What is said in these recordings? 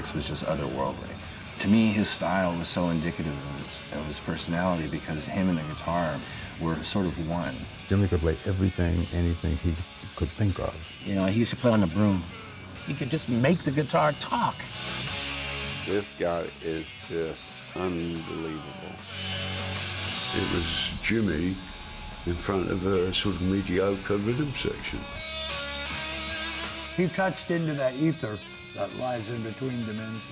Hendrix was just otherworldly. To me, his style was so indicative of his personality because him and the guitar were sort of one. Jimmy could play everything, anything he could think of. You know, he used to play on the broom. He could just make the guitar talk. This guy is just unbelievable. It was Jimmy in front of a sort of mediocre rhythm section. He touched into that ether that lies in between dimensions.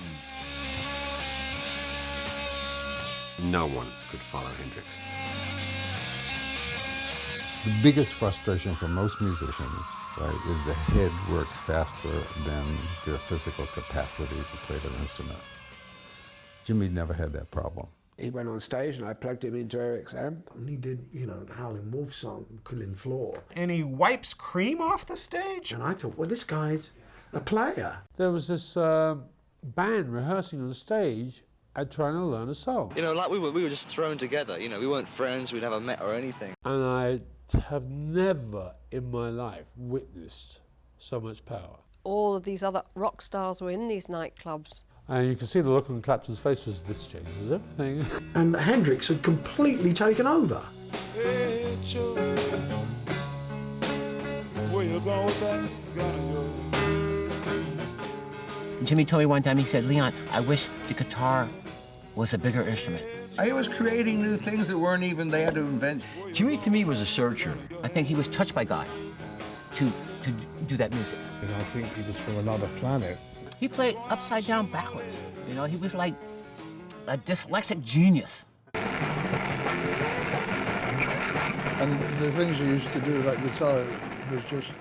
No one could follow Hendrix. The biggest frustration for most musicians, right, is the head works faster than their physical capacity to play their instrument. Jimmy never had that problem. He went on stage and I plugged him into Eric's amp. And he did, you know, the Howling Wolf song, Killing Floor. And he wipes cream off the stage? And I thought, well, this guy's a player. There was this band rehearsing on stage and trying to learn a song. You know, like we were just thrown together, you know, we weren't friends, we never met or anything. And I have never in my life witnessed so much power. All of these other rock stars were in these nightclubs. And you can see the look on Clapton's face was, this changes everything. And Hendrix had completely taken over. Hey, Joe, where you going with that? Gonna go. Jimmy told me one time, he said, Leon, I wish the guitar was a bigger instrument. He was creating new things that weren't even there to invent. Jimmy, to me, was a searcher. I think he was touched by God to do that music. And I think he was from another planet. He played upside down backwards. You know, he was like a dyslexic genius. And the things he used to do with that guitar was just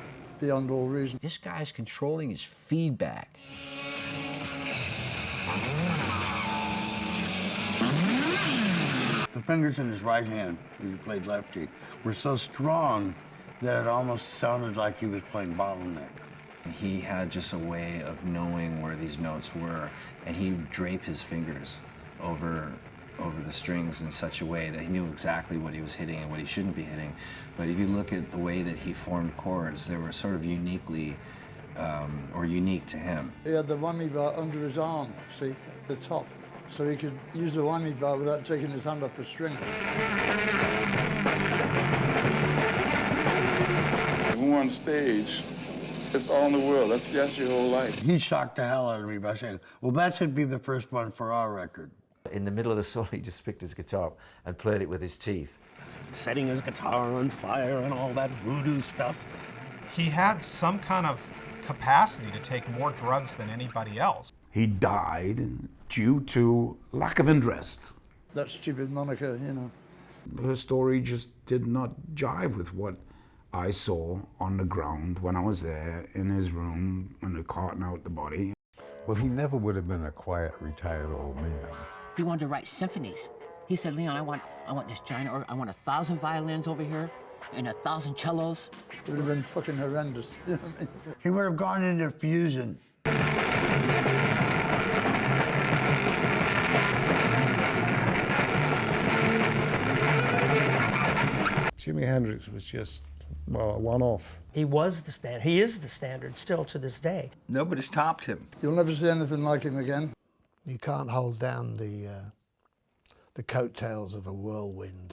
beyond all reason. This guy's controlling his feedback. The fingers in his right hand, when he played lefty, were so strong that it almost sounded like he was playing bottleneck. He had just a way of knowing where these notes were, and he'd drape his fingers over the strings in such a way that he knew exactly what he was hitting and what he shouldn't be hitting. But if you look at the way that he formed chords, they were sort of unique to him. He had the whammy bar under his arm, see, at the top, so he could use the whammy bar without taking his hand off the strings. When we're on stage, it's all in the world. That's your whole life. He shocked the hell out of me by saying, well, that should be the first one for our record. In the middle of the song, he just picked his guitar up and played it with his teeth. Setting his guitar on fire and all that voodoo stuff. He had some kind of capacity to take more drugs than anybody else. He died due to lack of interest. That stupid moniker, you know. Her story just did not jive with what I saw on the ground when I was there in his room when they're carting out the body. Well, he never would have been a quiet, retired old man. He wanted to write symphonies. He said, Leon, I want this giant organ. I want 1,000 violins over here and 1,000 cellos. It would have been fucking horrendous. You know what I mean? He would have gone into fusion. Jimi Hendrix was just, well, a one-off. He was the standard. He is the standard still to this day. Nobody's topped him. You'll never see anything like him again. You can't hold down the coattails of a whirlwind.